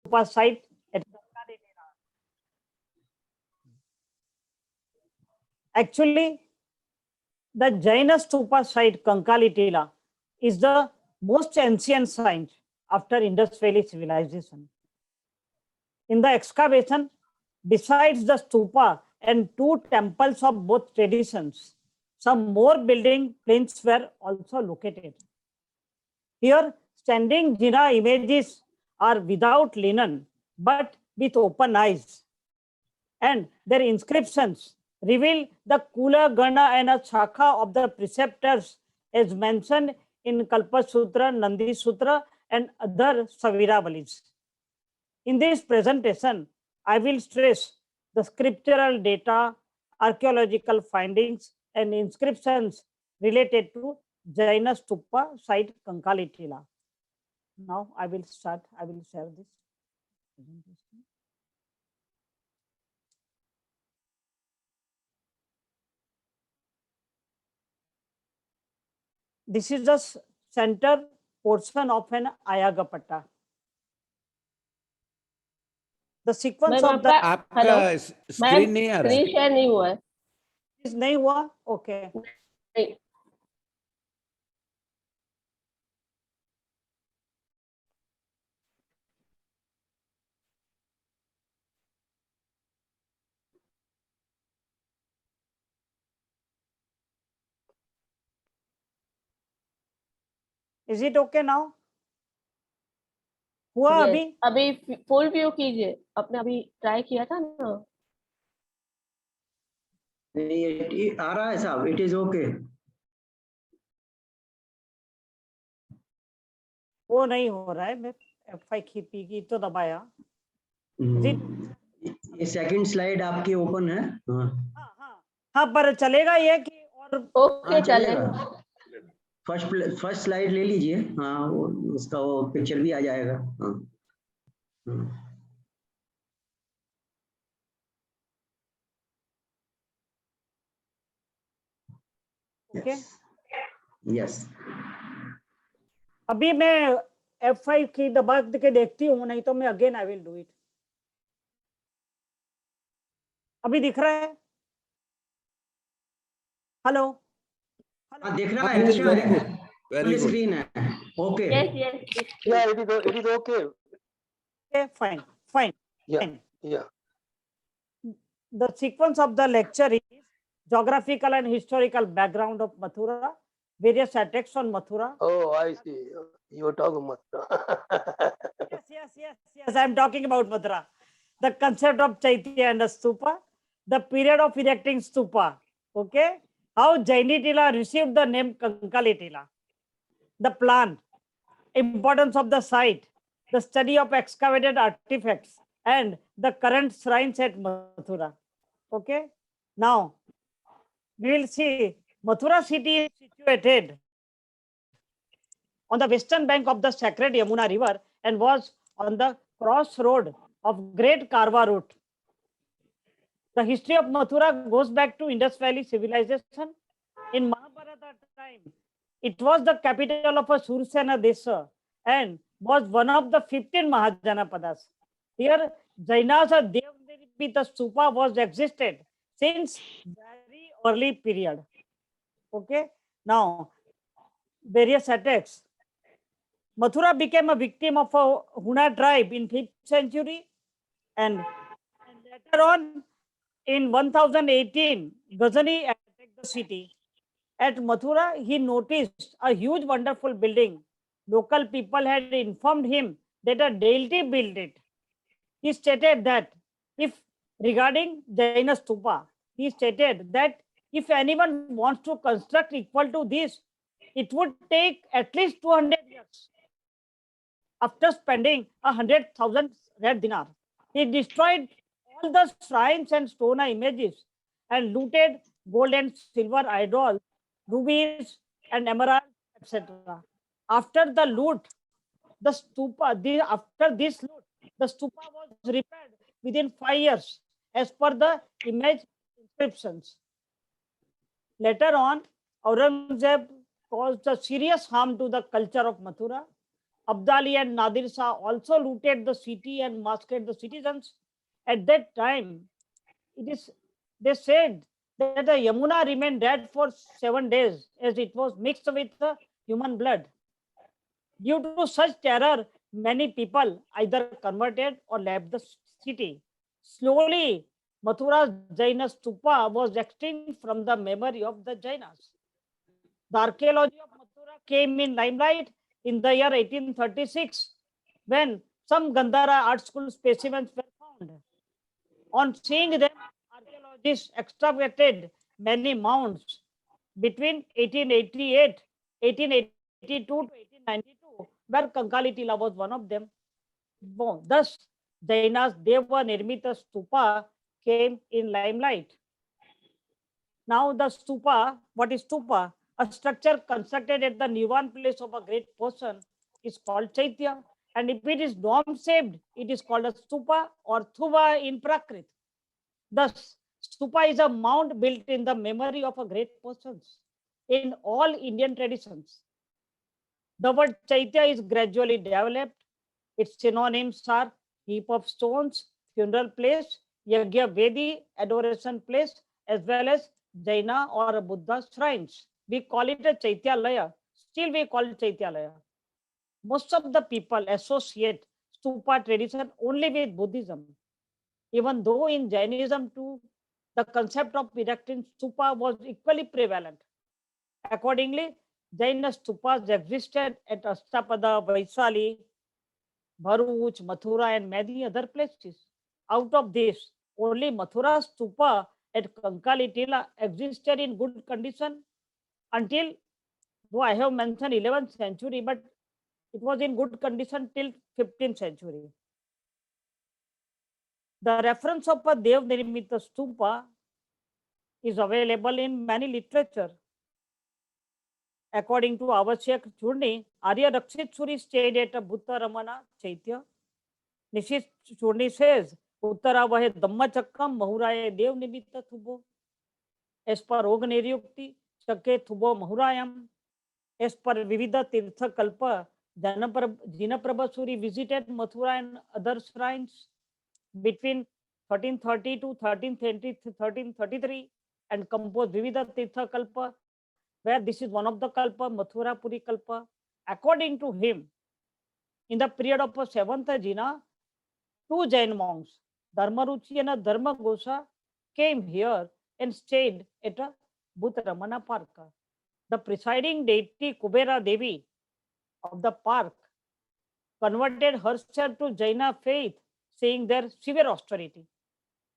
stupa site at Kankalitila. Actually, the Jaina stupa site Kankalitila is the most ancient site after Indus Valley civilization. In the excavation, besides the stupa and two temples of both traditions, some more building plains were also located. Here, standing Jina images are without linen, but with open eyes. And their inscriptions reveal the Kula, Gana, and a Shakha of the preceptors as mentioned in Kalpa Sutra, Nandi Sutra, and other Saviravalis. In this presentation, I will stress the scriptural data, archaeological findings, and inscriptions related to Jaina Stupa site Kankalitila. Now I will share this presentation. This is the center portion of an Ayagapatta. The sequence of the आपका screen नहीं आ रहा है, share नहीं हुआ है। नहीं हुआ, okay नहीं। Is it okay now? हुआ Yes, अभी? अभी फुल व्यू कीजिए, आपने अभी ट्राई किया था ना। नहीं आ रहा है साहब, इट इज ओके। वो नहीं हो रहा है, मैं F5 की तो दबाया। ये सेकंड स्लाइड आपकी ओपन है? हाँ पर चलेगा ये कि और ओके चलेगा। फर्स्ट स्लाइड ले लीजिए। हाँ उसका वो पिक्चर भी आ जाएगा। हाँ ओके यस। अभी मैं F5 की दबा के देखती हूँ, नहीं तो मैं again I will do it. अभी दिख रहा है? हेलो? हाँ दिख रहा है, अच्छा वेरी है, गुड, वेरी गुड। स्क्रीन है, okay. Yes yes Yeah, it is okay. Okay, fine. Yeah. The sequence of the lecture is geographical and historical background of Mathura, various attacks on Mathura. Oh, I see. You were talking about. Yes, I'm talking about Mathura. The concept of Chaitya and the stupa, the period of erecting stupa, okay? How Jainitila received the name Kankalitila, the plan, importance of the site, the study of excavated artifacts, and the current shrines at Mathura. Okay, now we will see Mathura city is situated on the western bank of the sacred Yamuna river and was on the crossroad of Great Karwa route. The history of Mathura goes back to Indus Valley civilization. In Mahabharata time, it was the capital of a Sursena Desha and was one of the 15 Mahajanapadas. Here, Jainas Devnirmita stupa was existed since very early period. Okay, now various attacks. Mathura became a victim of a Huna tribe in 5th century, and later on in 1018, Ghazani attacked the city. At Mathura, he noticed a huge, wonderful building. Local people had informed him that a deity built it. He stated that regarding Jaina stupa, he stated that if anyone wants to construct equal to this, it would take at least 200 years. After spending 100,000 red dinar, he destroyed all the shrines and stone images and looted gold and silver idols, rubies and emeralds, etc. After the loot, the stupa was repaired within 5 years as per the image inscriptions. Later on, Aurangzeb caused a serious harm to the culture of Mathura. Abdali and Nadir Shah also looted the city and massacred the citizens. At that time, it is they said that the Yamuna remained red for 7 days as it was mixed with the human blood. Due to such terror, many people either converted or left the city. Slowly, Mathura's Jaina stupa was extinct from the memory of the Jainas. The archaeology of Mathura came in limelight in the year 1836 when some Gandhara art school specimens were found. On seeing them, archaeologists excavated many mounds between 1888, 1882 to 1892, where Kankaletila was one of them. Thus, Jaina's Deva Nirmita Stupa came in limelight. Now the stupa, what is stupa? A structure constructed at the Nirvan place of a great person is called Chaitya. And if it is dome shaped, it is called a stupa or thuba in Prakrit. Thus, stupa is a mound built in the memory of a great person. In all Indian traditions, the word Chaitya is gradually developed. Its synonyms are heap of stones, funeral place, Yagya Vedi, adoration place, as well as Jaina or Buddha shrines. We call it a Chaityalaya. Still we call it Chaityalaya. Most of the people associate stupa tradition only with Buddhism. Even though in Jainism too, the concept of erecting stupa was equally prevalent. Accordingly, Jaina stupas existed at Ashtapada, Vaisali, Bharuch, Mathura, and many other places. Out of this, only Mathura stupa at Kankaletila existed in good condition until, though I have mentioned 11th century, but it was in good condition till 15th century. The reference of a Dev Nirmita stupa is available in many literature. According to Avashyak Churni, Arya Rakshit Suri stayed at a Bhutta Ramana Chaitya. Nishit Churni says, Uttara Vahe Dhamma Chakkam Mahuraye Dev Nimitta Thubo. As per Og Niryukti, Chakke Thubo Mahurayam. As per Vivida Tirtha Kalpa, Jinaprabha Suri visited Mathura and other shrines between 1330 to 1333 and composed Vivida Tirtha Kalpa, where this is one of the Kalpa, Mathura Puri Kalpa. According to him, in the period of 7th Jina, two Jain monks, Dharmaruchi and Dharma Gosha, came here and stayed at a Bhuttaramana Parka. The presiding deity Kubera Devi of the park converted herself to Jaina faith, saying their severe austerity.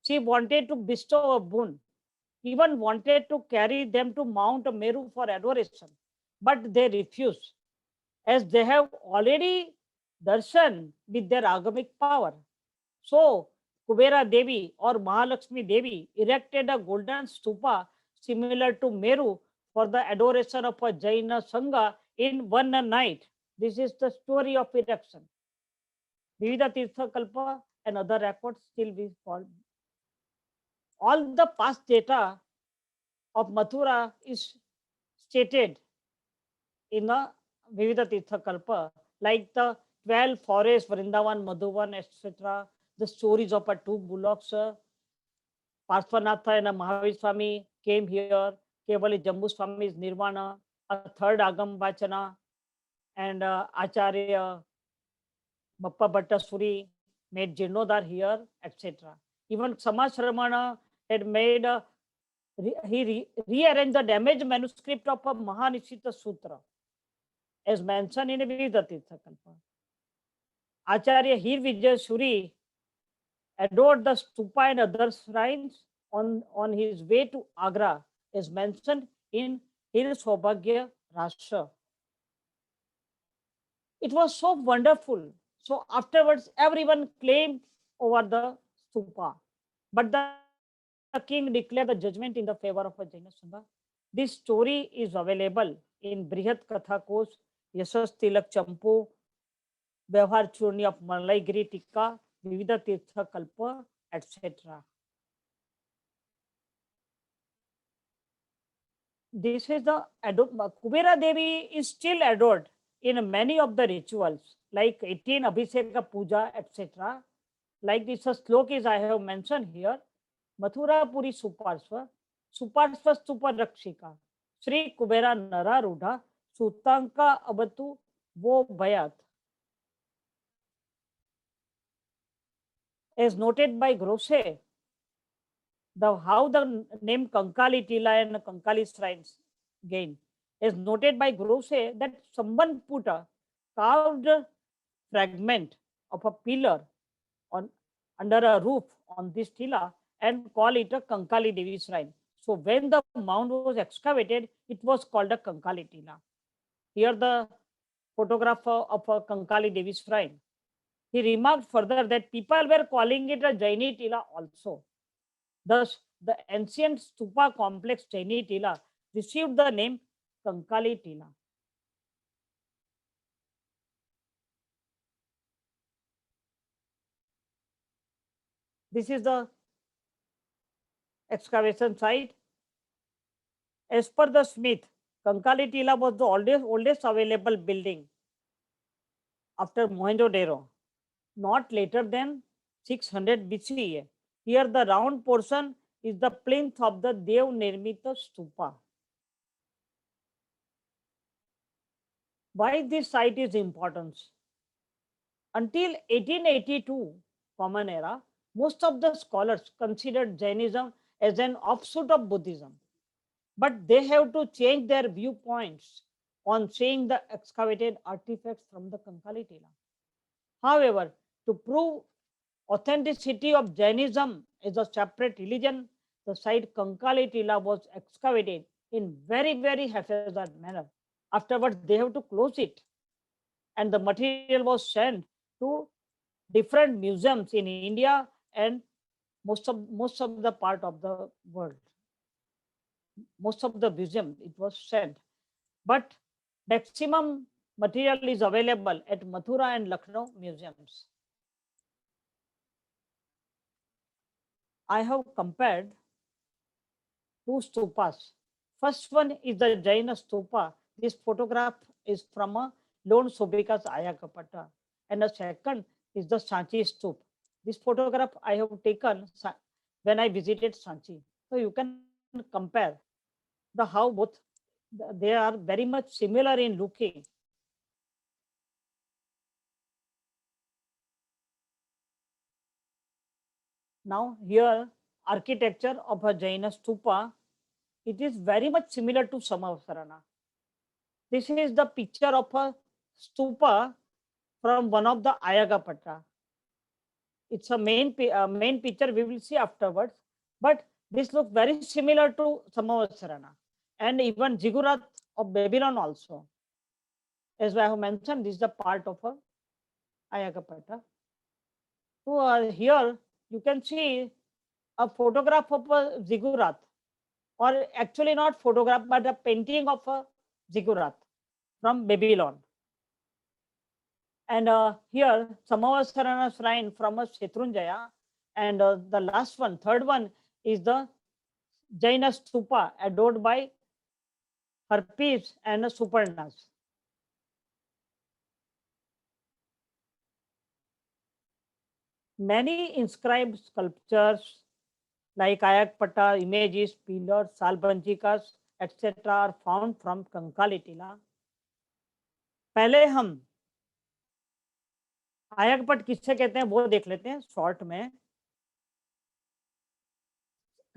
She wanted to bestow a boon, even wanted to carry them to Mount Meru for adoration, but they refused, as they have already darshan with their agamic power. So, Kubera Devi or Mahalakshmi Devi erected a golden stupa similar to Meru for the adoration of a Jaina Sangha in one night. This is the story of erection. Vivida Tirtha Kalpa and other records still we call. All the past data of Mathura is stated in the Vivida Tirtha Kalpa, like the 12 forests, Vrindavan, Madhuvan, etc. The stories of our two bullocks, Parthvanatha and Mahavir Swami came here, Kevali Jambu Swami's Nirvana, a third Agam Vachana, and Acharya Bappa Bhattasuri made Jirnodar here, etc. Even Samaj Ramana had made he rearranged the damaged manuscript of a Mahanishita Sutra, as mentioned in Vivida Tirtha Kalpa. Acharya Hir Vijay Suri adored the stupa and other shrines on his way to Agra, as mentioned in Hir Saubhagya Rasha. It was so wonderful. So afterwards, everyone claimed over the stupa. But the king declared the judgment in the favor of a Jaina Sangha. This story is available in Brihat Katha Kosh, Yashas Tilak Champu, Vyavhar Churni of Malaigiri Tikka, Vivida Tirtha Kalpa, etc. This is the Kubera Devi is still adored in many of the rituals like 18 Abhisheka Puja, etc. Like this slok is I have mentioned here. Mathura Puri Suparsva, Suparsva Stupa Rakshika, Sri Kubera Nara Rudha, Sutanka Abatu Wo Bhayat. As noted by Grosse, how the name Kankali Tila and Kankali shrines gain. As noted by Grosse that someone put a carved fragment of a pillar on under a roof on this tila and call it a Kankali Devi shrine. So when the mound was excavated, it was called a Kankali Tila. Here the photograph of a Kankali Devi shrine. He remarked further that people were calling it a Jaini Tila also. Thus, the ancient stupa complex Jaini Tila received the name Kankali Tila. This is the excavation site. As per the Smith, Kankali Tila was the oldest available building after Mohenjo-daro, not later than 600 BCE. Here the round portion is the plinth of the Dev Nirmita Stupa. Why this site is important? Until 1882 Common Era, most of the scholars considered Jainism as an offshoot of Buddhism, but they have to change their viewpoints on seeing the excavated artifacts from the Kankali Tila. However, to prove authenticity of Jainism as a separate religion, the site Kankali Tila was excavated in very haphazard manner. Afterwards, they have to close it, and the material was sent to different museums in India and most of the part of the world. Most of the museum it was sent, but maximum material is available at Mathura and Lucknow museums. I have compared two stupas. First one is the Jaina stupa. This photograph is from a Lone Sobika's Ayakapata, and the second is the Sanchi stup. This photograph I have taken when I visited Sanchi. So you can compare the how both they are very much similar in looking. Now here architecture of a Jaina stupa, it is very much similar to Samavasarana. This is the picture of a stupa from one of the Ayagapatra. It's a main picture we will see afterwards, but this looks very similar to Samavasarana and even Ziggurat of Babylon also. As I have mentioned, this is the part of a Ayagapatra. So here you can see a photograph of a Ziggurat, or actually not photograph, but a painting of a Ziggurat from Babylon. And here Samavasarana shrine from a Shatrunjaya, and the last one, third one, is the Jaina stupa adored by Harpis and Suparnas. Many inscribed sculptures like Ayakpata, images, pillars, salbanchikas, etc. are found from Kankali Tila. पहले हम आयकपट किससे कहते हैं वो देख लेते हैं short में.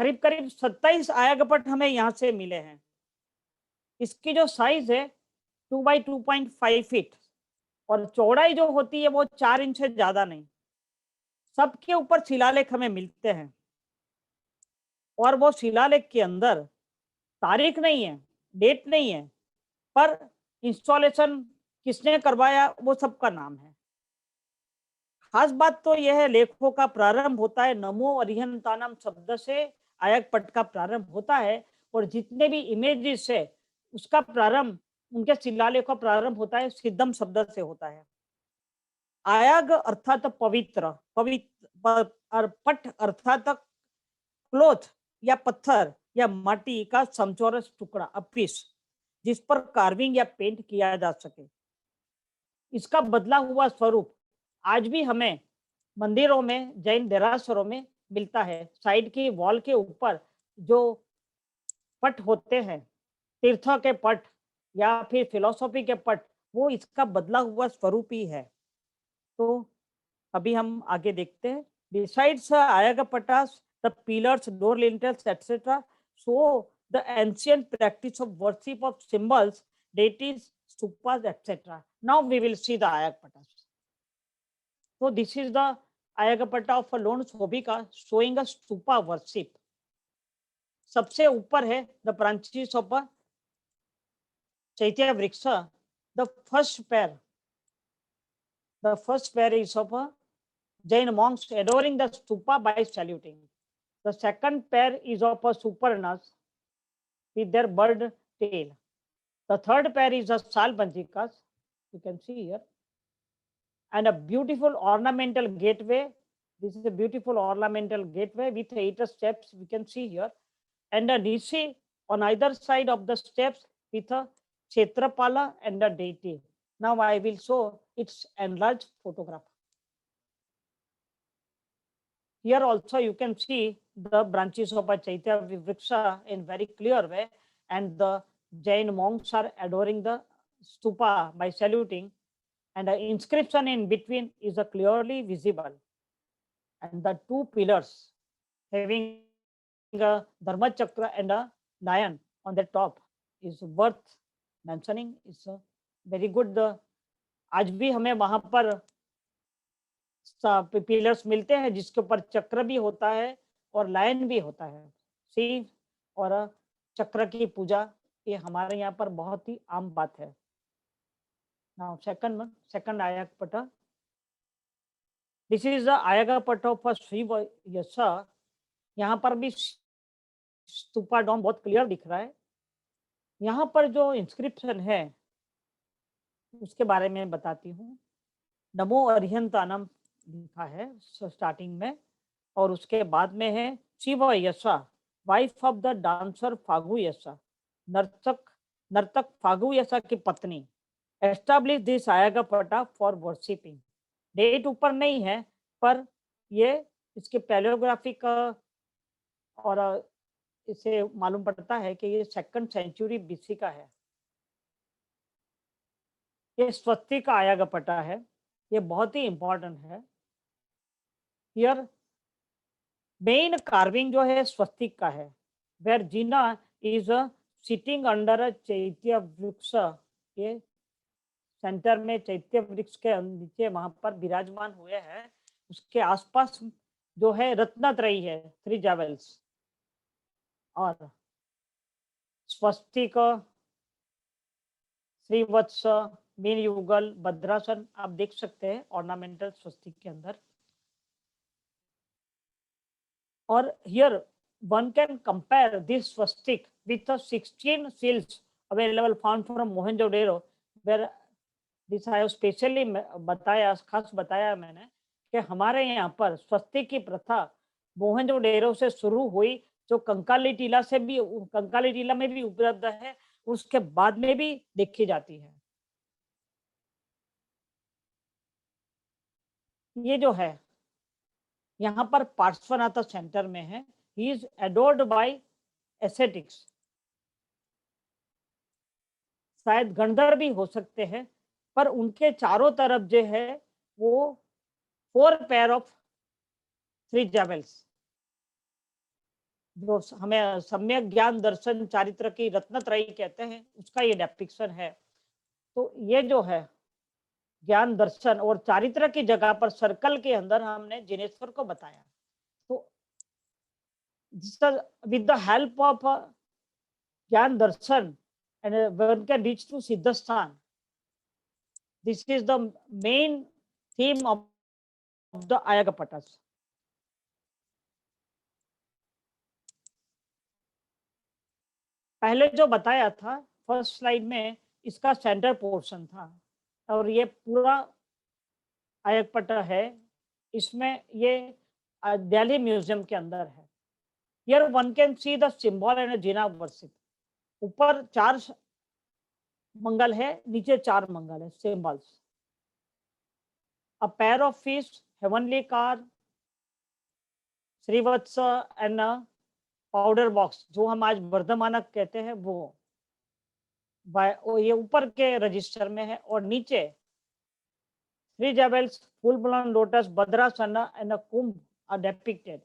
करीब 27 आयकपट हमें यहाँ से मिले हैं. इसकी जो साइज है 2 by 2.5 फीट और चौड़ाई जो होती है वो 4 इंच से ज्यादा नहीं. सबके ऊपर शिलालेख हमें मिलते हैं और वो शिलालेख के अंदर तारीख नहीं है, डेट नहीं है, पर इंस्टॉलेशन किसने करवाया वो सबका नाम है. खास बात तो यह है लेखों का प्रारंभ होता है नमो अरिहंतानम शब्द से. आयकपट का प्रारंभ होता है और जितने भी इमेजेस है उसका प्रारंभ, उनके शिलालेख का प्रारंभ होता है सिद्धम शब्द से होता है. आयग अर्थात पवित्र, और पट अर्थात क्लोथ या पत्थर या माटी का समचौरस टुकड़ा, अ पीस, जिस पर कार्विंग या पेंट किया जा सके. इसका बदला हुआ स्वरूप आज भी हमें मंदिरों में, जैन देरासरों में मिलता है। साइड की वॉल के ऊपर जो पट होते हैं, तीर्थ के पट या फिर फिलोसॉफी के पट, वो इसका बदला हुआ स्वरूप ही है। तो अभी हम आगे देखते हैं। Besides ayagapattas, the pillars, door lintels etcetera show the ancient practice of worship of symbols, deities, stupas, etc. Now we will see the Ayagapattas. So this is the Ayagapatta of a lone Shobhika showing a stupa worship. सबसे ऊपर है the branches of a Chaitya Vriksha. The first pair is of a Jain monks adoring the stupa by saluting. The second pair is of a Suparnas with their bird tail. The third pair is a Salbanjikas, you can see here, and a beautiful ornamental gateway. This is a beautiful ornamental gateway with 8 steps, we can see here, and a Rishi on either side of the steps with a Kshetrapala and a deity. Now I will show its enlarged photograph. Here also you can see the branches of a Chaitya Vriksha in very clear way, and the Jain monks are adoring the stupa by saluting, and the inscription in between is clearly visible. And the two pillars having a Dharma Chakra and a lion on the top is worth mentioning. It's a very good. आज भी हमें वहां पर pillars मिलते हैं जिसके ऊपर चक्र भी होता है और लायन भी होता है। सिंह और चक्र की पूजा ये हमारे यहाँ पर बहुत ही आम बात है। Now second Ayagapatha. This is the Ayagapatha of Shiva Yasa. यहाँ पर भी स्तूपा डोम बहुत क्लियर दिख रहा है। यहाँ पर जो इंस्क्रिप्शन है उसके बारे में बताती हूँ। नमो अरिहंतानम लिखा है स्टार्टिंग में, और उसके बाद में है Shiva Yasha, wife of the dancer Phagu Yasha, नर्तक फागु यशा की पत्नी। Establish this ayagapatta for worshipping. Date ऊपर नहीं है पर ये इसके पैलियोग्राफिक और इसे मालूम पड़ता है कि ये 2nd सेंचुरी बीसी का है। ये स्वस्तिक का आयगापट्टा है, ये बहुत ही इंपॉर्टेंट है। हियर मेन कार्विंग जो है स्वस्तिक का है, where Jina is sitting under a chaitya vriksha. ये सेंटर में चैत्य वृक्ष के नीचे वहां पर विराजमान हुए हैं। उसके आसपास जो है रत्नत्रयी है, 3 जेवल्स, और स्वस्तिक, श्रीवत्स, मीन युगल, भद्रासन आप देख सकते हैं ऑर्नामेंटल स्वस्तिक के अंदर। और here one can compare this swastik with the 16 seals available found from Mohenjo-daro, where this I have specially बताया, खास बताया मैंने कि हमारे यहाँ पर स्वस्तिक की प्रथा मोहनजोडेरो से शुरू हुई, जो कंकाली टीला में भी उपलब्ध है, उसके बाद में भी देखी जाती है। ये जो है यहाँ पर पार्श्वनाथ सेंटर में है। He is adored by ascetics. शायद गंधर्व भी हो सकते हैं, पर उनके चारों तरफ जो है वो 4 पेयर ऑफ 3 जेवल्स, जो हमें सम्यक ज्ञान दर्शन चारित्र की रत्नत्रयी कहते हैं, उसका ये डिपिक्शन है। तो ये जो है ज्ञान दर्शन और चारित्र की जगह पर सर्कल के अंदर हमने जिनेश्वर को बताया। तो with the help of Gyan Darshan, and one can reach to Siddhasthan. This is the main theme of the Ayagapattas. पहले जो बताया था फर्स्ट स्लाइड में, इसका सेंटर पोर्शन था, और ये पूरा आयगपट्टा है। इसमें ये दिल्ली म्यूजियम के अंदर है। Here one can see the symbol and a jina worship. ऊपर 4 मंगल है, नीचे 4 मंगल है, symbols. a pair of fish, heavenly car, Shrivatsa and powder box, जो हम आज वर्धमानक कहते हैं वो ये ऊपर के रजिस्टर में है, और नीचे 3 jewels, full blown lotus, भद्रासन and a Kumbh are depicted.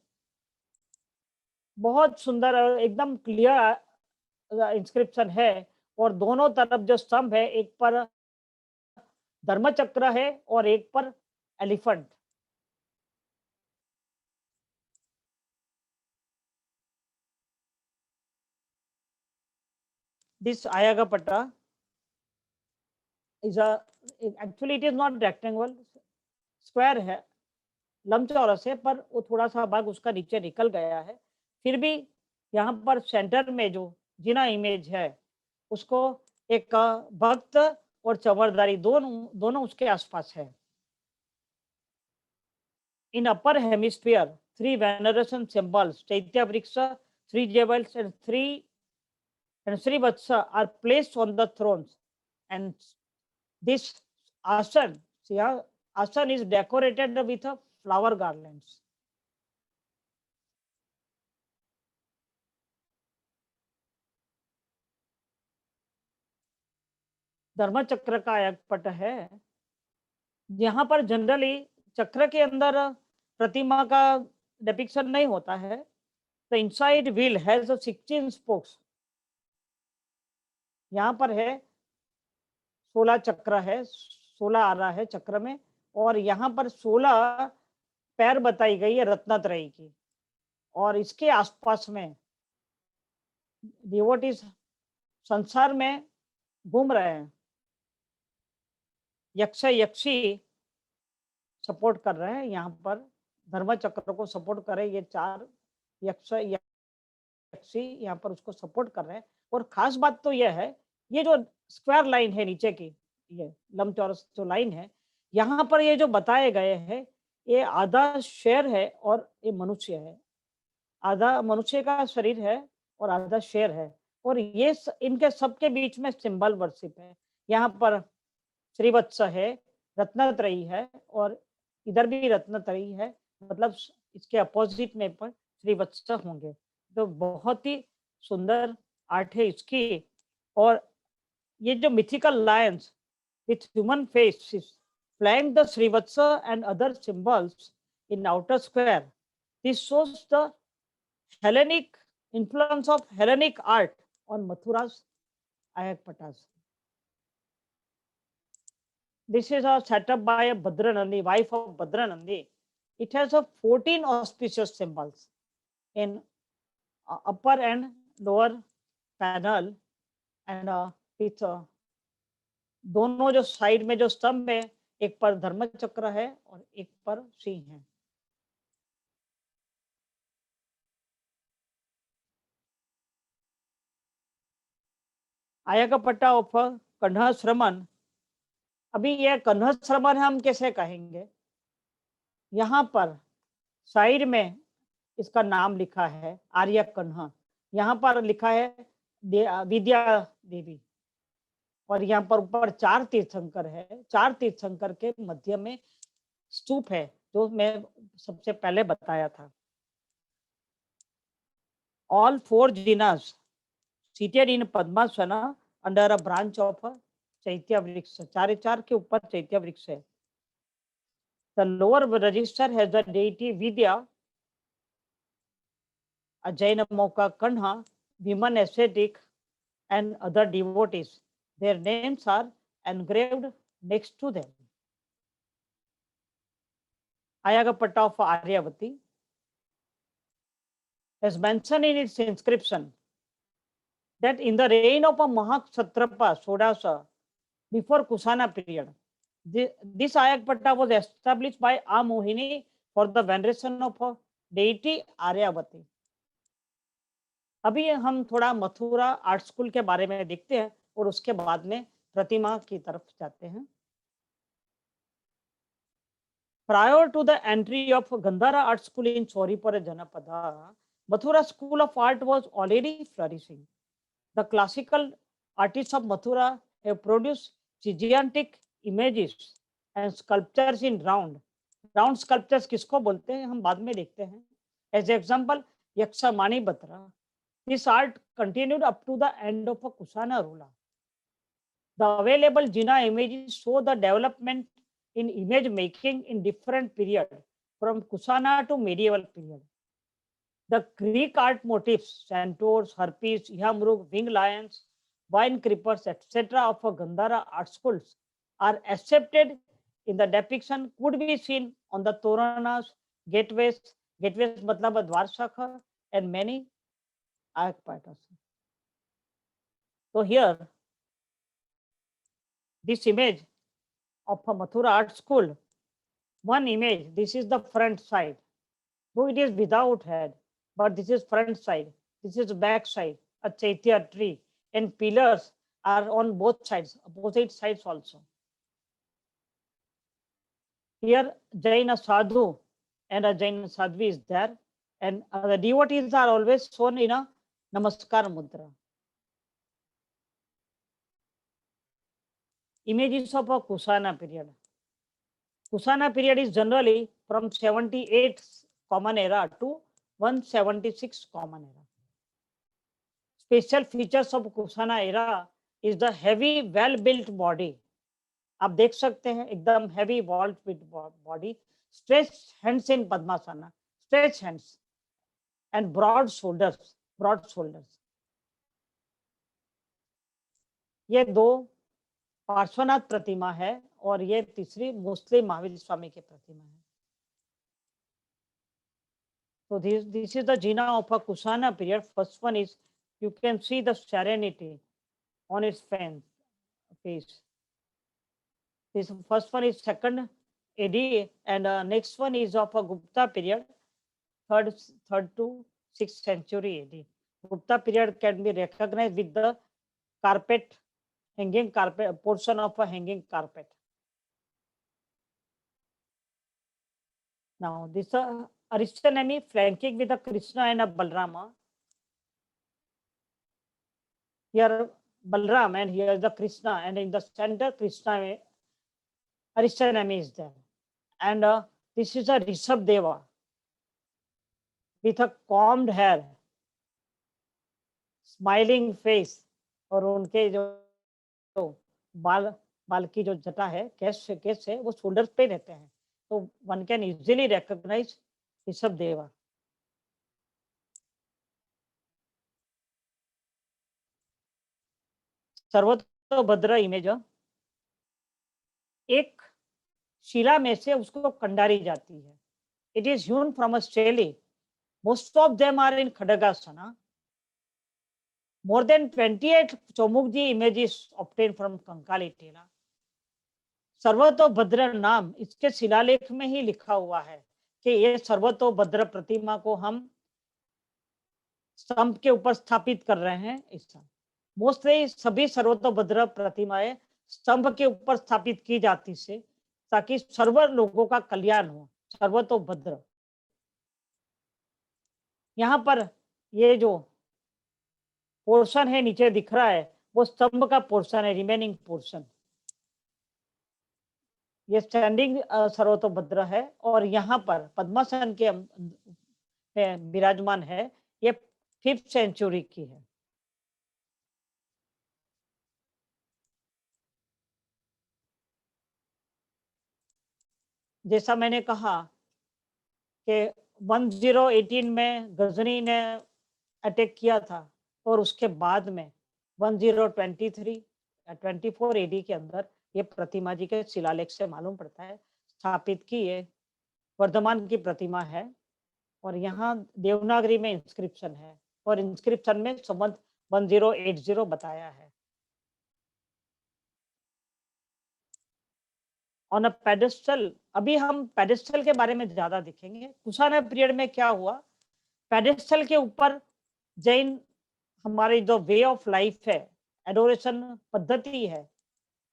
बहुत सुंदर और एकदम क्लियर इंस्क्रिप्शन है, और दोनों तरफ जो स्तंभ है, एक पर धर्मचक्र है और एक पर elephant. This Ayagapata is actually it is not rectangle, square है, लंबचौरस है, पर वो थोड़ा सा भाग उसका नीचे निकल गया है। फिर भी यहाँ पर सेंटर में जो जिना इमेज है, उसको एक भक्त और चमरदारी दोनों उसके आसपास है। In upper hemisphere, 3 veneration symbols, Chaitya Vriksha, 3 jewels and Srivatsa are placed on the thrones, and this asan, see, asan is decorated with flower garlands. धर्म चक्र का एक पट है, यहाँ पर जनरली चक्र के अंदर प्रतिमा का डिपिक्शन नहीं होता है। The inside wheel has 16 spokes, यहाँ पर है 16 चक्र है, 16 आ रहा है चक्र में, और यहाँ पर 16 पैर बताई गई है रत्नत्रयी की, और इसके आसपास में डिवोटीज संसार में घूम रहे हैं। यक्ष यक्षी सपोर्ट कर रहे हैं, यहाँ पर धर्म चक्र को सपोर्ट कर रहे हैं, ये 4 यक्ष यक्षी यहाँ पर उसको सपोर्ट कर रहे हैं। और खास बात तो यह है, ये जो स्क्वायर लाइन है नीचे की, ये लंबचौरस जो लाइन है, यहाँ पर ये जो बताए गए हैं, ये आधा शेर है और ये मनुष्य है। आधा मनुष्य का शरीर है और आधा शेर है, और ये इनके सबके बीच में सिंबल वर्शिप है। यहाँ पर श्रीवत्स है, रत्नत्रयी है, और इधर भी रत्नत्रयी है, मतलब इसके अपोजिट में पर श्रीवत्स होंगे। तो बहुत ही सुंदर आर्ट है इसकी। और ये जो mythical Lions with human face flank the Srivatsa and other symbols in outer square. This shows the Hellenic influence of Hellenic art on Mathura's Ayakpatas. This is a setup by a Bhadranandi, wife of Bhadranandi. It has a 14 auspicious symbols in upper and lower panel, and with दोनों जो side में जो स्तंभ है, एक पर धर्म चक्र है और एक पर सिंह है। आयगपट्टा ऑफ कन्हा श्रमण। अभी यह कन्हा श्रमण हम कैसे कहेंगे? यहाँ पर साइड में इसका नाम लिखा है आर्य कन्हा, यहाँ पर लिखा है विद्या देवी, और यहाँ पर ऊपर 4 तीर्थंकर है। 4 तीर्थंकर के मध्य में स्तूप है, जो मैं सबसे पहले बताया था। All 4 jinas seated in Padmasana under a branch of चैत्य वृक्ष, 4 के ऊपर चैत्य वृक्ष है। The lower register has the deity Vidya, a Jaina Moka Kanha, women ascetic, and other devotees. Their names are engraved next to them. Ayagapata of Aryavati, as mentioned in its inscription, that in the reign of a Mahakshatrapa Sodasa, before Kusana period, this Ayagapata was established by Amohini for the veneration of a deity Aryavati. अभी हम थोड़ा Mathura art school के बारे में देखते हैं, और उसके बाद में प्रतिमा की तरफ जाते हैं। Prior to the entry of Gandhara Art School in Chauripura Janapada, Mathura School of Art was already flourishing. The classical artists of Mathura have produced gigantic images and sculptures in round. Round sculptures किसको बोलते हैं हम बाद में देखते हैं। As example यक्षमाणी बत्रा, this art continued up to the end of a Kushana rule. The available Jinnah images show the development in image making in different period from Kusana to medieval period. The Greek art motifs, centaurs, harpies, Ihamrug, winged lions, vine creepers, etc. of a Gandhara art schools are accepted in the depiction could be seen on the Toranas, gateways matlab द्वार शाखा, and many arch patterns. So here this image of a Mathura art school, one image, this is the front side, though it is without head, but this is front side, this is back side, a chaitya tree, and pillars are on both sides, opposite sides also. Here Jaina sadhu and a Jaina sadhvi is there, and the devotees are always shown in a namaskar mudra. Images of a Kusana period. Kusana period is generally from 78 Common Era to 176 Common Era. Special features of Kusana era is the heavy, well-built body. आप देख सकते हैं एकदम heavy, well-built body, stretched hands in Padmasana, stretched hands, and broad shoulders, broad shoulders. ये दो पार्श्वनाथ प्रतिमा है और ये तीसरी मुस्लिम महावीर स्वामी की प्रतिमा है. So this is the Jinnah of a Kusana period. First one is, you can see the serenity on its face. This first one is second AD, and next one is of a Gupta period, third to 6th century AD. Gupta period can be recognized with the carpet, hanging carpet, portion of a hanging carpet. Now this Aristonemi flanking with a Krishna and a Balrama. Here Balram and here is the Krishna, and in the center Krishna Aristonemi is there. And this is a Rishabh Deva with a combed hair, smiling face, और उनके जो बाल की जो जटा है, case है, वो शोल्डर्स पे रहते हैं, तो one can easily recognize Rishabh Deva. Sarvatobhadra image एक शिला में से उसको कंडारी जाती है. It is hewn from a stele. Most of them are in Khadagasana. More than 28 Chomukji images obtained from Kankali Tela. सर्वतोभद्र नाम इसके शिलालेख में ही लिखा हुआ है कि ये सर्वतोभद्र प्रतिमा को हम स्तंभ के ऊपर स्थापित कर रहे हैं. इस मोस्टली सभी सर्वतोभद्र प्रतिमाएं स्तंभ के ऊपर स्थापित की जाती से ताकि सर्व लोगों का कल्याण हो. सर्वतोभद्र. यहाँ पर ये जो पोर्शन है नीचे दिख रहा है वो स्तंभ का पोर्शन है, रिमेनिंग पोर्शन. ये स्टैंडिंग सर्वतोभद्र है और यहाँ पर पद्मासन के विराजमान है. ये 5th सेंचुरी की है. जैसा मैंने कहा कि 1018 में गजनी ने अटैक किया था और उसके बाद में 1024 एडी के अंदर ये प्रतिमा जी के शिलालेख से मालूम पड़ता है स्थापित की. ये वर्धमान की प्रतिमा है और यहाँ देवनागरी में इंस्क्रिप्शन है और इंस्क्रिप्शन में संवत 1080 बताया है. ऑन अ पेडेस्टल, अभी हम पेडेस्टल के बारे में ज्यादा देखेंगे. कुशाना पीरियड में क्या हुआ, पेडेस्टल के ऊपर जैन हमारी जो वे ऑफ लाइफ है, एडोरेशन पद्धति है,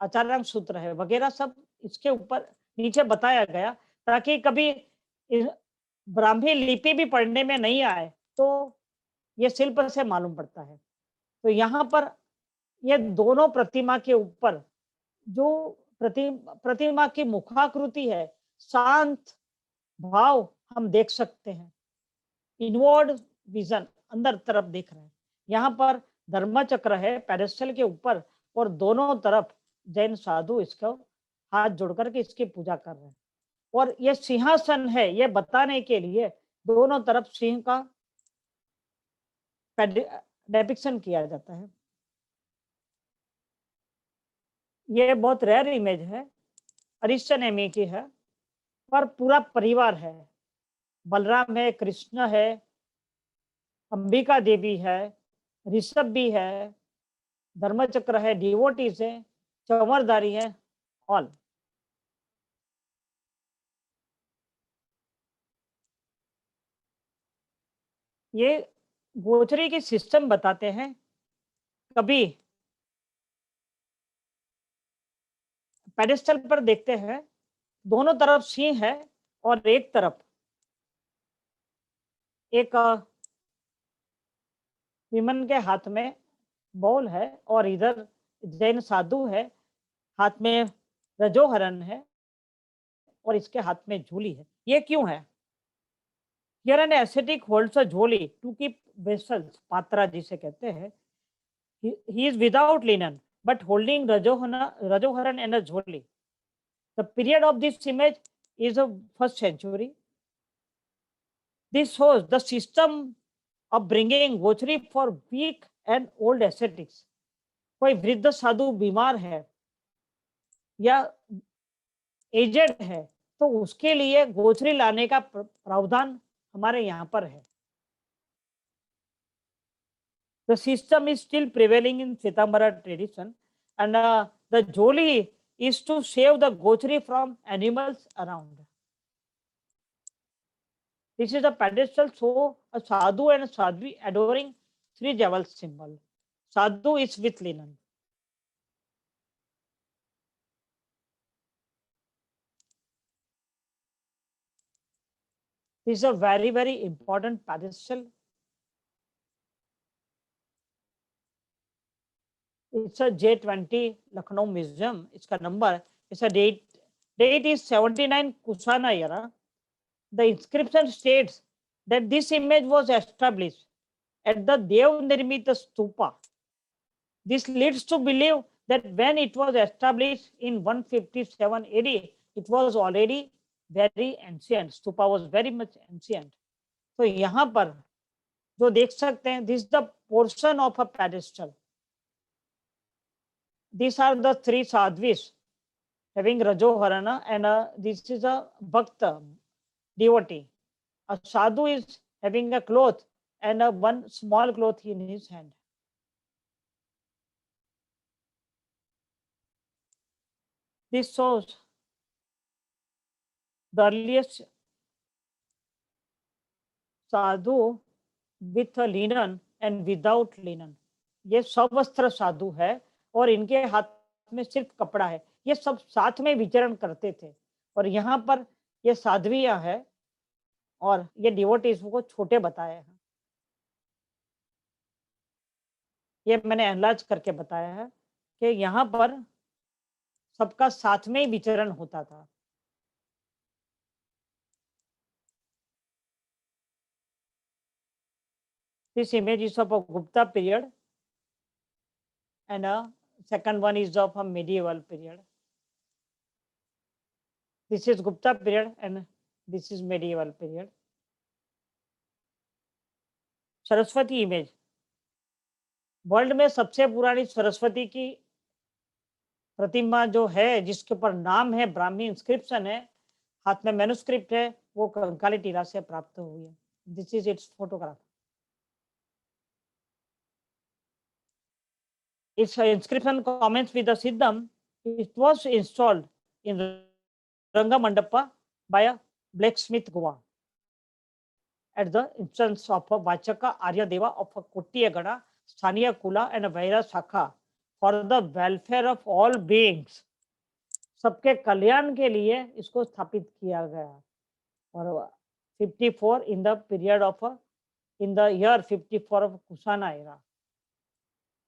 आचार्यांग सूत्र है वगैरह सब इसके ऊपर नीचे बताया गया ताकि कभी ब्राह्मी लिपि भी पढ़ने में नहीं आए तो ये शिल्प से मालूम पड़ता है. तो यहाँ पर ये दोनों प्रतिमा के ऊपर जो प्रतिमा की मुखाकृति है, शांत भाव हम देख सकते हैं, इनवर्ड विजन, अंदर तरफ देख रहे हैं। यहाँ पर धर्म चक्र है पेडेस्टल के ऊपर और दोनों तरफ जैन साधु इसको हाथ जोड़ करके इसकी पूजा कर रहे हैं। और ये सिंहासन है, ये बताने के लिए दोनों तरफ सिंह का डेपिक्शन किया जाता है। ये बहुत रेयर इमेज है, अरिस्टन एमी की है, पर पूरा परिवार है, बलराम है, कृष्ण है, अंबिका देवी है, ऋषभ भी है, धर्मचक्र है, डिवोटीज है, चमरदारी है, ऑल। ये गोचरी की सिस्टम बताते हैं। कभी पेडेस्टल पर देखते हैं दोनों तरफ सिंह है और एक तरफ एक विमन के हाथ में बॉल है और इधर जैन साधु है, हाथ में रजोहरण है और इसके हाथ में झोली है। ये क्यों है? Here an ascetic holds a झोली to keep vessels, पात्रा जिसे कहते हैं. He is without linen but holding rajoharan and a झोली. The period of this image is of 1st century. This shows the system of bringing गोचरी for weak and old ascetics. कोई वृद्ध साधु बीमार है या aged है तो उसके लिए गोचरी लाने का प्रावधान हमारे यहाँ पर है. The system is still prevailing in Sitambara tradition and the joli is to save the gochari from animals around. This is a pedestal show a sadhu and a sadhvi adoring three jewels symbol. Sadhu is with linen. This is a very, very important pedestal. It's a J20 Lucknow Museum. इसका number, it's a date is 79 Kusana era. The inscription states that this image was established at the Dev Nirmita Stupa. This leads to believe that when it was established in 157 AD, it was already very ancient. Stupa was very much ancient. तो यहाँ पर जो देख सकते हैं, this is the portion of a pedestal. These are the three sadhvis having Rajoharana, and this is a Bhakta devotee. A sadhu is having a cloth and one small cloth in his hand. This shows the earliest sadhu with a linen and without linen. ये सवस्त्र साधु है और इनके हाथ में सिर्फ कपड़ा है. ये सब साथ में विचरण करते थे और यहाँ पर ये साध्वियां है और ये डिवोटीज को छोटे बताए हैं. ये मैंने एनालाइज करके बताया है कि यहाँ पर सबका साथ में ही विचरण होता था. This image is of a Gupta period and second one is of a medieval period. This is Gupta period and this is medieval period. Saraswati image, world में सबसे पुरानी सरस्वती की प्रतिमा जो है जिसके ऊपर नाम है, ब्राह्मी इंस्क्रिप्शन है, हाथ में मैन्युस्क्रिप्ट है, वो कंकाली टीला से प्राप्त हुई है. This is it's photograph. Its inscription comments with the Siddham. It was installed in Ranga Mandapa by a blacksmith Goa at the instance of a Vachaka Aryadeva of a Kottiyagada, Sthaniya Kula and a Vaira Sakha for the welfare of all beings. सबके कल्याण के लिए इसको स्थापित किया गया. और 54 in the period of in the year 54 of Kusana era.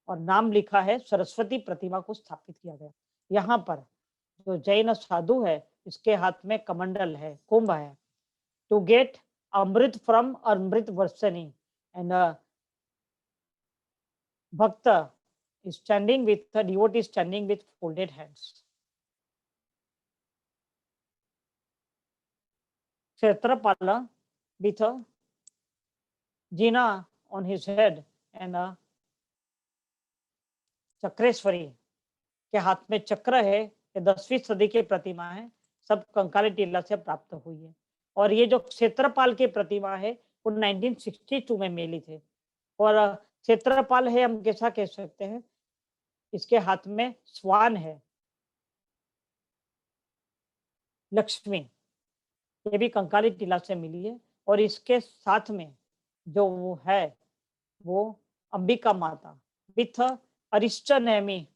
और नाम लिखा है सरस्वती प्रतिमा को स्थापित किया गया. यहाँ पर जो जैन साधु है इसके हाथ में कमंडल है, कुंभ है, to get amrit from Amrit Varshini and bhakt is standing with the devotee standing with folded hands. Kshetrapala with a jina on his head and a Chakreshwari के हाथ में चक्र है। ये 10वीं सदी की प्रतिमा है, सब कंकाली टीला से प्राप्त हुई है। और ये जो क्षेत्रपाल की प्रतिमा है वो 1962 में मिली थी। और क्षेत्रपाल है, हम कैसा कह सकते हैं, इसके हाथ में स्वान है, लक्ष्मी, ये भी कंकाली टीला से मिली है। और इसके साथ में जो वो है वो अंबिका माता with Arishtanemi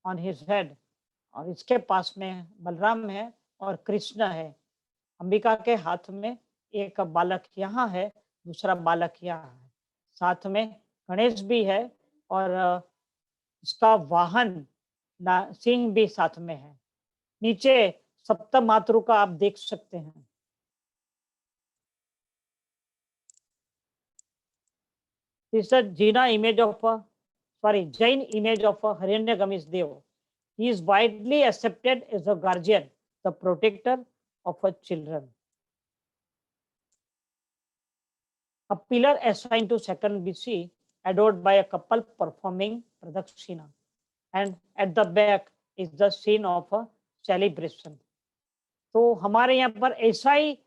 on his head, और इसके पास में बलराम है और कृष्ण है। अंबिका के हाथ में एक बालक यहाँ है, दूसरा बालक यहाँ है, साथ में गणेश भी है और इसका वाहन सिंह भी साथ में है। नीचे सप्त मातृका आप देख सकते हैं। This is a Jain image of Hiranyagami's Deva. He is widely accepted as a guardian, the protector of her children. A pillar assigned to 2nd BC, adored by a couple performing pradakshina, and at the back is the scene of a celebration. तो हमारे यहाँ पर ऐसा ही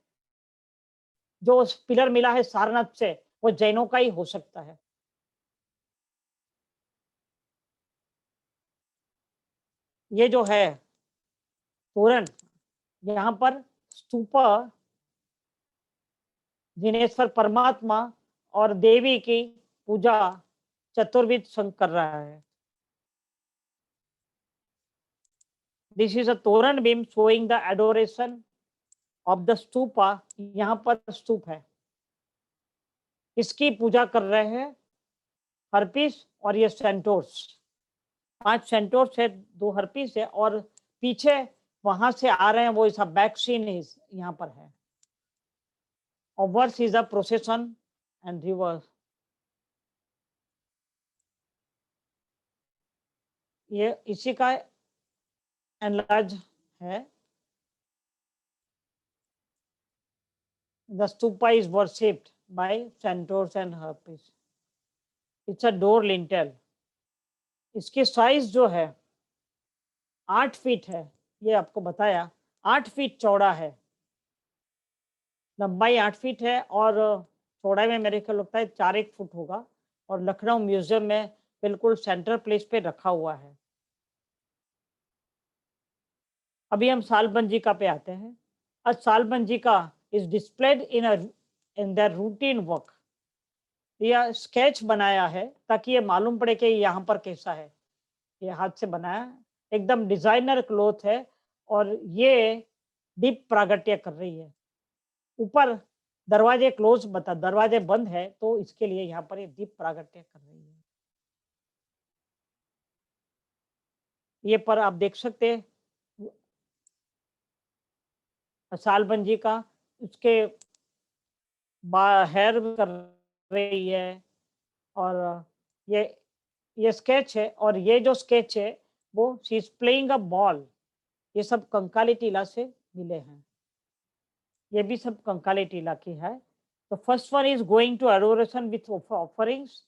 जो pillar मिला है सारनाथ से वो जैनों का ही हो सकता है। ये जो है तोरण, यहाँ पर स्तूप जिनेश्वर परमात्मा और देवी की पूजा चतुर्विध संघ कर रहा है। This is a Toran beam showing the adoration of the stupa. यहाँ पर स्तूप है, इसकी पूजा कर रहे हैं हर्पिस और ये सेंटोर्स, 5 सेंटोर्स है, 2 हर्पिस है और पीछे वहां से आ रहे हैं वो इसका बैक सीन यहाँ पर है। Obverse is a procession and reverse. ये इसी का एनलार्ज है। The stupa is worshipped by centaurs and harpies. It's a door lintel. इसकी साइज जो है 8 फीट है, ये आपको बताया, 8 फीट चौड़ा है, लंबाई 8 फीट है और चौड़ाई में मेरे ख्याल लगता है 4-1 फुट होगा। और लखनऊ म्यूजियम में बिल्कुल सेंटर प्लेस पे रखा हुआ है। अभी हम सालबंजिका पे आते हैं। आज सालबंजिका is displayed in their routine work. यह स्केच बनाया है ताकि ये मालूम पड़े कि यहाँ पर कैसा है। ये हाथ से बनाया, एकदम डिजाइनर क्लॉथ है और ये दीप प्रागट्य कर रही है। ऊपर दरवाजे क्लोज दरवाजे बंद है तो इसके लिए यहाँ पर ये दीप प्रागट्य कर रही है। ये पर आप देख सकते हैं सालबंजी का, उसके हेयर कर रही है और ये स्केच है। और ये जो स्केच है वो she is playing a ball, ये सब कंकाली टीला से मिले हैं, ये भी सब कंकाली टीला की है। तो first one is going to adoration with offerings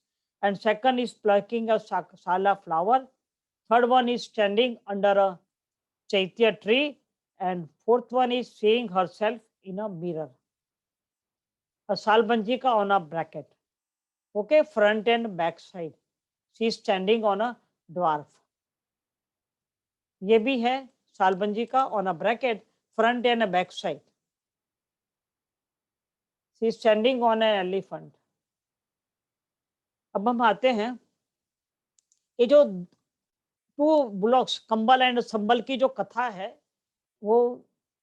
and second is plucking a sala flower, third one is standing under a chaitya tree and fourth one is seeing herself in a mirror. A Salbanjika on a bracket. Okay, front and back side. She is standing on a dwarf. ये भी है सालबंजिका on a bracket, front and back side. She is standing on an elephant. अब हम आते हैं, ये जो 2 blocks कंबल एंड संबल की जो कथा है वो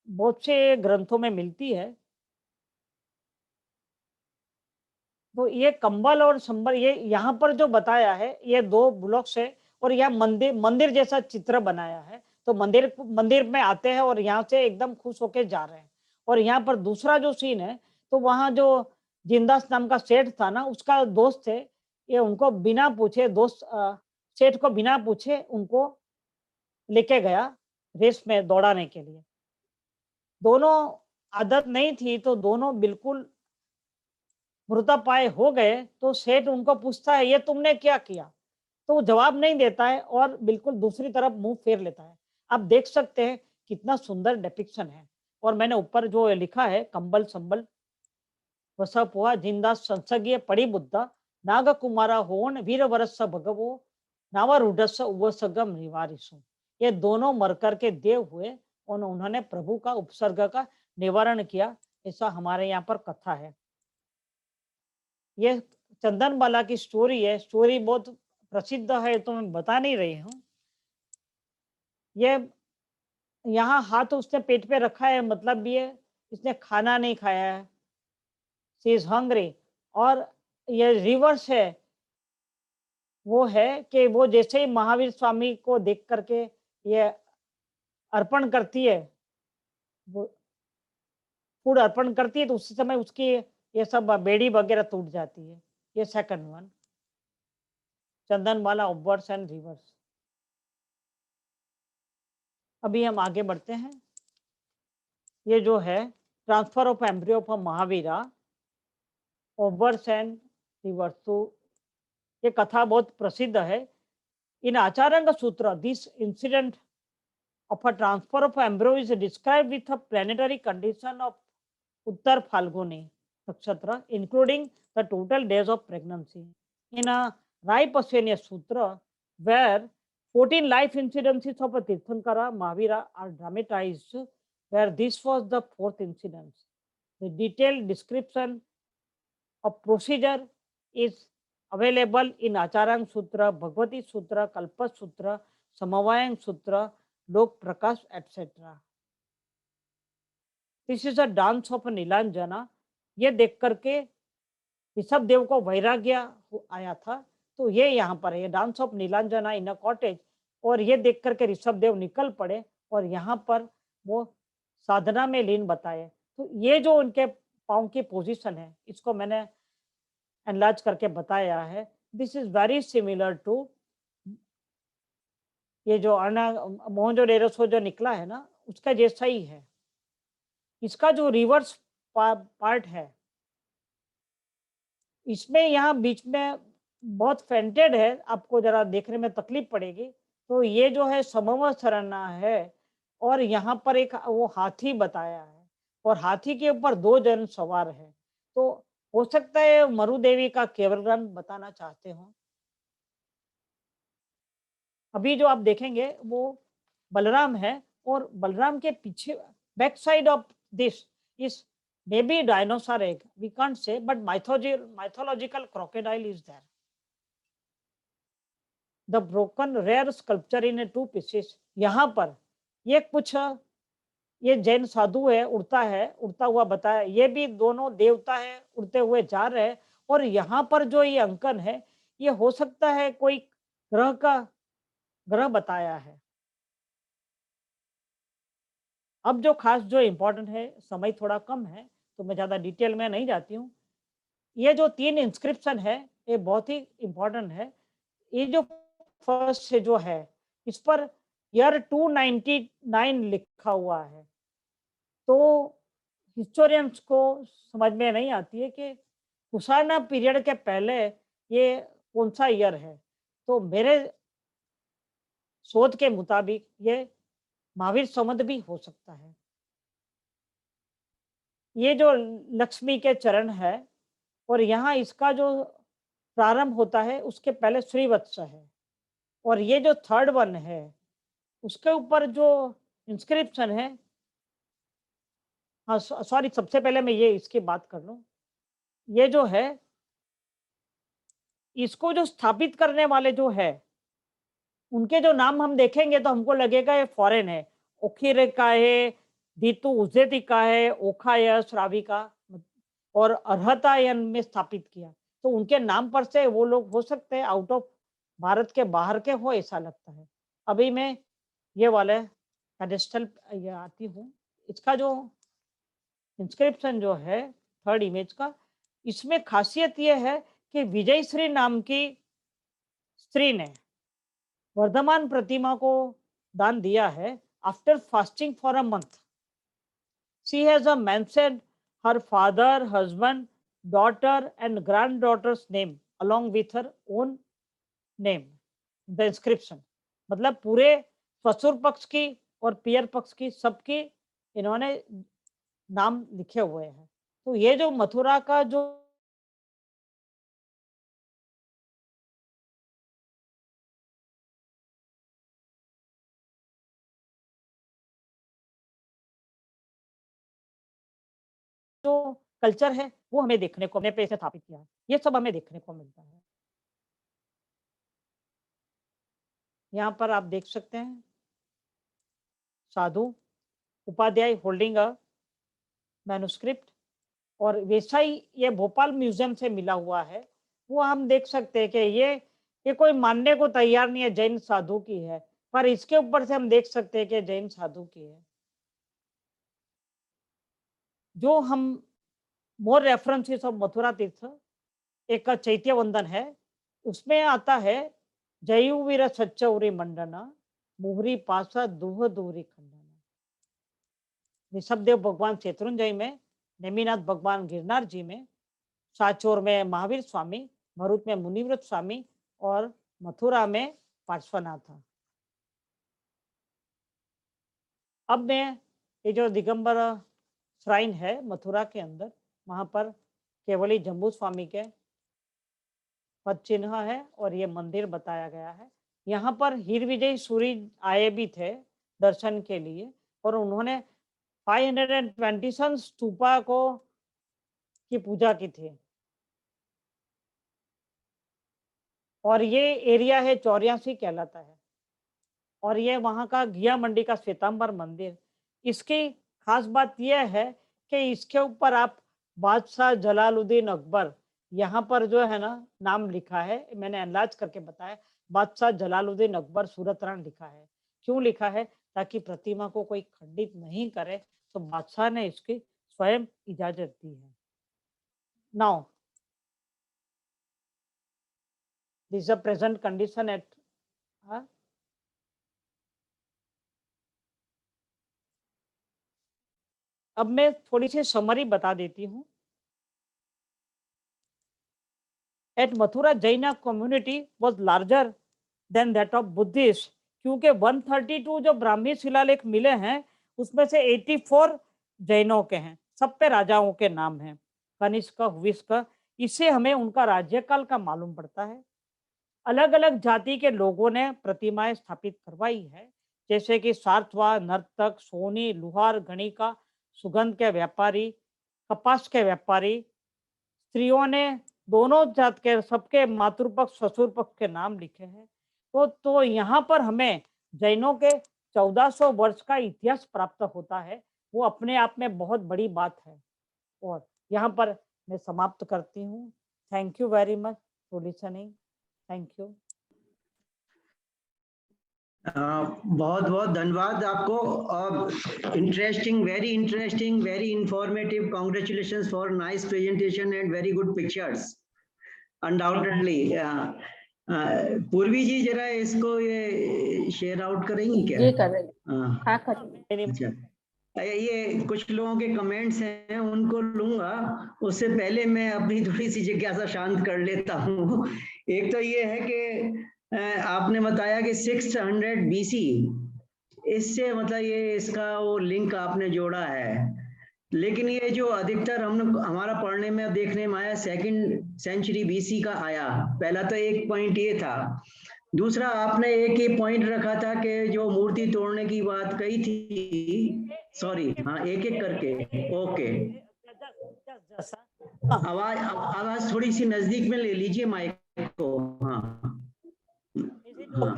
बहुत से ग्रंथों में मिलती है। तो ये कंबल और संबल, ये यहाँ पर जो बताया है ये 2 ब्लॉक्स है और यह मंदिर जैसा चित्र बनाया है। तो मंदिर में आते हैं और यहाँ से एकदम खुश होके जा रहे हैं। और यहाँ पर दूसरा जो सीन है, तो वहाँ जो जिंदास नाम का सेठ था ना, उसका दोस्त थे, ये उनको बिना पूछे सेठ को बिना पूछे उनको लेके गया रेस में दौड़ाने के लिए। दोनों आदत नहीं थी, तो दोनों बिल्कुल मृतापाय हो गए। तो सेठ उनको पूछता है, ये तुमने क्या किया? तो वो जवाब नहीं देता है और बिल्कुल दूसरी तरफ मुंह फेर लेता है। आप देख सकते हैं कितना सुंदर डिपिक्शन है। और मैंने ऊपर जो लिखा है, कंबल संबल वसपुआ जिंदा संसगीय पड़ी बुद्धा नाग कुमारा होन वीर वरस भगवो नावारूढ़ उवसगम निवारिसु। ये दोनों मर करके देव हुए और उन्होंने प्रभु का उपसर्ग का निवारण किया, ऐसा हमारे यहाँ पर कथा है। ये चंदनबाला की स्टोरी है। स्टोरी बहुत प्रसिद्ध है, तो मैं बता नहीं रही हूँ। ये यहाँ हाथ उसने पेट पे रखा है, मतलब ये इसने खाना नहीं खाया है, शी इज हंग्री। और ये रिवर्स है, वो है कि वो जैसे ही महावीर स्वामी को देख करके ये अर्पण करती है, वो फूड अर्पण करती है, तो उसी समय उसकी ये सब बेड़ी वगैरह टूट जाती है। ये second one, Chandanbala obverse and reverse. अभी हम आगे बढ़ते हैं। ये जो है transfer of embryo from Mahavira obverse and reverse, तो ये कथा बहुत प्रसिद्ध है। In Acharang Sutra this incident of a transfer of embryo is described with a planetary condition of Uttar Phalguni Nakshatra, including the total days of pregnancy. In a Rai Paswanya Sutra, where 14 life incidences of a Tirthankara Mahavira are dramatized, where this was the fourth incident. The detailed description of procedure is available in Acharang Sutra, Bhagavati Sutra, Kalpa Sutra, Samavayang Sutra, Lok Prakash etcetera. This is a dance of Nilanjana. ये देख करके ऋषभ देव को वैराग्य आया था, तो ये यहाँ पर है dance of Nilanjana in a cottage. और ये देख करके ऋषभ देव निकल पड़े और यहाँ पर वो साधना में लीन बताए। तो ये जो उनके पाँव की पोजीशन है, इसको मैंने एनलार्ज करके बताया है। This is very similar to ये जो मोहनजोदड़ो से जो निकला है ना, उसका जैसा ही है। इसका जो रिवर्स पार्ट है, इसमें यहाँ बीच में बहुत फेंटेड है, आपको जरा देखने में तकलीफ पड़ेगी। तो ये जो है समव सरना है और यहाँ पर एक वो हाथी बताया है और हाथी के ऊपर 2 जन सवार है। तो हो सकता है मरुदेवी का केवल ग्रंथ बताना चाहते हो। अभी जो आप देखेंगे वो बलराम है और बलराम के पीछे back side of this is maybe dinosaur egg, we can't say, but mythological crocodile is there. The broken rare sculpture in 2 pieces. यहाँ पर ये कुछ ये जैन साधु है, उड़ता हुआ बताया। ये भी दोनों देवता है, उड़ते हुए जा रहे हैं। और यहाँ पर जो ये अंकन है, ये हो सकता है कोई ग्रह बताया है। अब जो खास जो इम्पोर्टेंट है, समय थोड़ा कम है तो मैं ज्यादा डिटेल में नहीं जाती हूँ। ये जो 3 इंस्क्रिप्शन है, ये बहुत ही इम्पोर्टेंट है। ये जो फर्स्ट से जो है, इस पर ईयर 299 लिखा हुआ है। तो हिस्टोरियंस को समझ में नहीं आती है कि कुशाना पीरियड के पहले ये कौन सा ईयर है। तो मेरे शोध के मुताबिक ये महावीर संवत भी हो सकता है। ये जो लक्ष्मी के चरण है और यहाँ इसका जो प्रारंभ होता है उसके पहले श्रीवत्स है। और ये जो थर्ड वन है उसके ऊपर जो इंस्क्रिप्शन है, हाँ सॉरी, सबसे पहले मैं ये इसकी बात कर लूं। ये जो है, इसको जो स्थापित करने वाले जो है, उनके जो नाम हम देखेंगे तो हमको लगेगा ये फॉरेन है। ओखिरे का है, दीतु उजेती का है, ओखाय श्राविका और अर्हतायन में स्थापित किया। तो उनके नाम पर से वो लोग हो सकते हैं आउट ऑफ भारत के बाहर के हो, ऐसा लगता है। अभी मैं ये वाले पेडेस्टल ये आती हूँ, इसका जो इंस्क्रिप्शन जो है थर्ड इमेज का, इसमें खासियत ये है कि विजयश्री नाम की स्त्री ने वर्धमान प्रतिमा को दान दिया है after fasting for a month. She has a mentioned her father, husband, daughter, and granddaughter's name along with her own name. The inscription. मतलब पूरे ससुर पक्ष की और पियर पक्ष की सबकी इन्होंने नाम लिखे हुए हैं. तो ये जो मथुरा का जो कल्चर है वो हमें देखने को, हमने पे इसे स्थापित किया है, ये सब हमें देखने को मिलता है. यहाँ पर आप देख सकते हैं साधु उपाध्याय होल्डिंग अ मैन्युस्क्रिप्ट, और वैसा ही ये भोपाल म्यूजियम से मिला हुआ है. वो हम देख सकते हैं कि ये कोई मानने को तैयार नहीं है जैन साधु की है, पर इसके ऊपर से हम देख सकते हैं कि जैन साधु की है. जो हम मोर रेफरेंसेस ऑफ मथुरा तीर्थ, एक चैत्य वंदन है, उसमें आता है जयुवीर सच्चौरी मंडना मुहरी पासा दुह दूरी खंडना. ऋषभदेव भगवान शत्रुंजय में, नेमिनाथ भगवान गिरनार जी में, साचोर में महावीर स्वामी, भरूच में मुनिव्रत स्वामी और मथुरा में पार्श्वनाथ. अब मैं ये जो दिगंबर श्राइन है मथुरा के अंदर, वहां पर केवली जम्बू स्वामी के पद चिन्ह है और ये मंदिर बताया गया है. यहाँ पर हीर विजय सूरी आए भी थे दर्शन के लिए, और उन्होंने 527 स्तूपा को की पूजा की थी. और ये एरिया है 84 कहलाता है, और ये वहाँ का घिया मंडी का श्वेतांबर मंदिर. इसकी खास बात यह है कि इसके ऊपर आप बादशाह जलालुद्दीन अकबर, यहाँ पर जो है ना नाम लिखा है, मैंने एनलार्ज करके बताया, बादशाह जलालुद्दीन अकबर सूरतरान लिखा है. क्यों लिखा है? ताकि प्रतिमा को कोई खंडित नहीं करे, तो बादशाह ने इसकी स्वयं इजाजत दी है. Now this is the present condition at अब मैं थोड़ी सी समरी बता देती हूँ. At Mathura Jain community was larger than that of Buddhist, क्योंकि 132 जो ब्राह्मी शिलालेख मिले हैं उसमें से 84 जैनों के हैं, सब पे राजाओं के नाम हैं, कनिष्क, हुविष्क. इससे हमें उनका राज्यकाल का मालूम पड़ता है. अलग अलग जाति के लोगों ने प्रतिमाएं स्थापित करवाई है, जैसे कि सारथवा, नर्तक, सोनी, लुहार, गणिका, सुगंध के व्यापारी, कपास के व्यापारी. स्त्रियों ने दोनों जात के सबके मातृपक्ष ससुर पक्ष के नाम लिखे हैं. तो यहाँ पर हमें जैनों के 1400 वर्ष का इतिहास प्राप्त होता है. वो अपने आप में बहुत बड़ी बात है. और यहाँ पर मैं समाप्त करती हूँ. Thank you very much for listening. Thank you. बहुत बहुत धन्यवाद आपको. Interesting, very interesting, very informative. Congratulations for nice presentation and very good pictures undoubtedly. पूर्वी जी जरा इसको ये शेयर आउट करेंगी क्या? ये कर रहे हैं. हाँ कर रहे हैं. अच्छा, ये कुछ लोगों के कमेंट्स हैं उनको लूंगा, उससे पहले मैं अपनी थोड़ी सी जिज्ञासा शांत कर लेता हूँ. एक तो ये है कि आपने बताया कि 600 BC, इससे मतलब ये इसका वो लिंक आपने जोड़ा है, लेकिन ये जो अधिकतर हमारा पढ़ने में देखने में आया 2nd सेंचुरी BC का आया. पहला तो एक पॉइंट ये था. दूसरा आपने एक ही पॉइंट रखा था कि जो मूर्ति तोड़ने की बात कही थी. सॉरी, हाँ, एक एक करके. ओके, आवाज थोड़ी सी नजदीक में ले लीजिए माइक को. हाँ हाँ,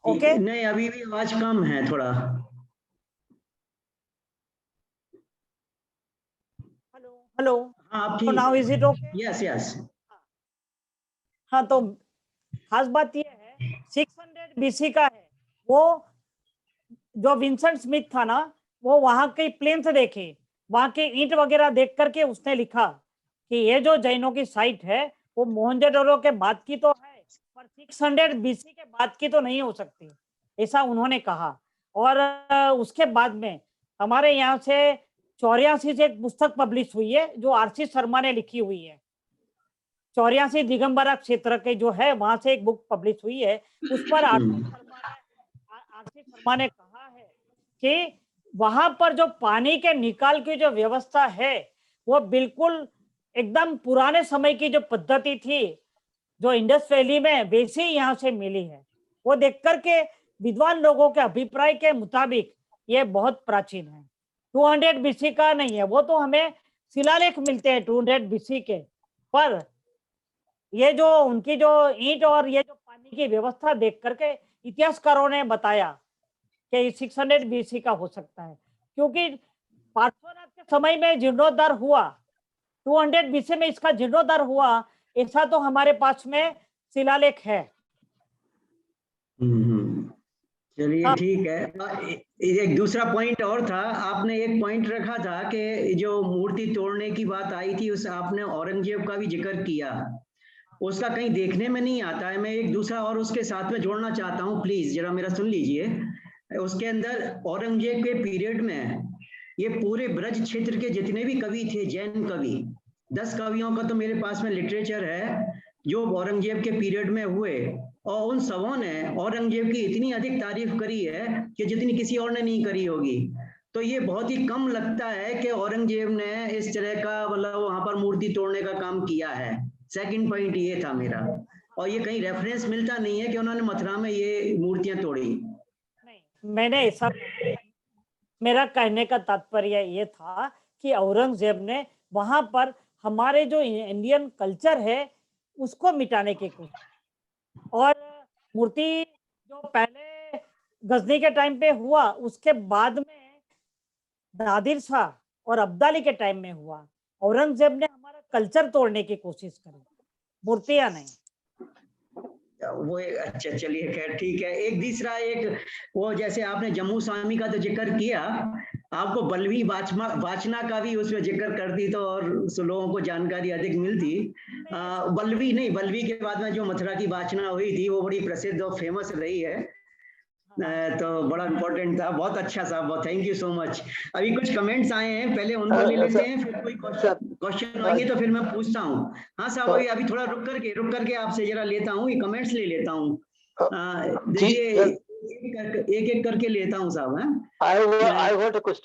ओके. नहीं, अभी भी आवाज कम है थोड़ा. हेलो. हाँ, आप तो now is it okay? Yes yes. हाँ, तो खास बात ये है 600 BC का है, वो जो विंसेंट स्मिथ था ना, वो वहां के प्लेन्स देखे, वहां के ईंट वगैरह देख करके उसने लिखा कि ये जो जैनों की साइट है वो मोहनजोदड़ो के बाद की तो है, पर 600 बीसी के बाद की तो नहीं हो सकती, ऐसा उन्होंने कहा। और उसके बाद में हमारे यहाँ से 84 से एक पुस्तक पब्लिश हुई है जो आरसी शर्मा ने लिखी हुई है। 84 दिगंबरा क्षेत्र के जो है वहां से एक बुक पब्लिश हुई है, उस पर आरसी शर्मा ने कहा है कि वहां पर जो पानी के निकाल की जो व्यवस्था है वो बिल्कुल एकदम पुराने समय की जो पद्धति थी जो इंडस वैली में, वैसे ही यहाँ से मिली है। वो देख करके विद्वान लोगों के अभिप्राय के मुताबिक ये बहुत प्राचीन है, 200 बीसी का नहीं है। वो तो हमें शिलालेख मिलते हैं 200 बीसी के, पर ये जो उनकी जो ईंट और ये जो पानी की व्यवस्था देख करके इतिहासकारों ने बताया कि 600 बीसी का हो सकता है, क्योंकि पार्श्वनाथ के समय में जीर्णोद्धार हुआ, 200 बीसी में इसका जीर्णोद्धार हुआ, ऐसा तो हमारे पास में शिलालेख है। चलिए ठीक है। एक दूसरा पॉइंट और था, आपने एक पॉइंट रखा था कि जो मूर्ति तोड़ने की बात आई थी उस आपने औरंगजेब का भी जिक्र किया, उसका कहीं देखने में नहीं आता है। मैं एक दूसरा और उसके साथ में जोड़ना चाहता हूँ, प्लीज जरा मेरा सुन लीजिए। उसके अंदर औरंगजेब के पीरियड में ये पूरे ब्रज क्षेत्र के जितने भी कवि थे, जैन कवि, 10 कवियों का तो मेरे पास में लिटरेचर है जो औरंगजेब के पीरियड में हुए, और उन सबों ने औरंगजेब की इतनी अधिक तारीफ करी है कि जितनी किसी और ने नहीं करी होगी। तो ये बहुत ही कम लगता है कि औरंगजेब ने इस तरह का मतलब वहां पर मूर्ति तोड़ने का काम किया है। सेकंड पॉइंट ये था मेरा, और ये कहीं रेफरेंस मिलता नहीं है कि उन्होंने मथुरा में ये मूर्तियां तोड़ी। नहीं, मैंने ऐसा, मेरा कहने का तात्पर्य ये था कि औरंगजेब ने वहां पर हमारे जो इंडियन कल्चर है उसको मिटाने की कोशिश, और मूर्ति जो पहले गजनी के टाइम पे हुआ, उसके बाद में नादिर शाह और अब्दाली के टाइम में हुआ। औरंगजेब ने हमारा कल्चर तोड़ने की कोशिश करी, मूर्तियां नहीं। वो अच्छा, चलिए खैर ठीक है। एक दूसरा एक वो जैसे आपने जम्मू स्वामी का तो जिक्र किया, आपको बल्लवी वाचना का भी उसमें जिक्र करती तो और लोगों को जानकारी अधिक मिलती। बल्लवी नहीं, बल्लवी के बाद में जो मथुरा की वाचना हुई थी वो बड़ी प्रसिद्ध और फेमस रही है, तो बड़ा इम्पोर्टेंट था। बहुत अच्छा साहब, थैंक यू सो मच। अभी कुछ कमेंट्स आए हैं, पहले उनको ले लेते हैं, फिर कोई क्वेश्चन आएंगे तो फिर मैं पूछता हूँ। हाँ साहब, अभी थोड़ा रुक करके आपसे जरा लेता हूँ, ये कमेंट्स ले लेता हूँ। देखिए एक एक करके लेता हूँ साहब। I want a question.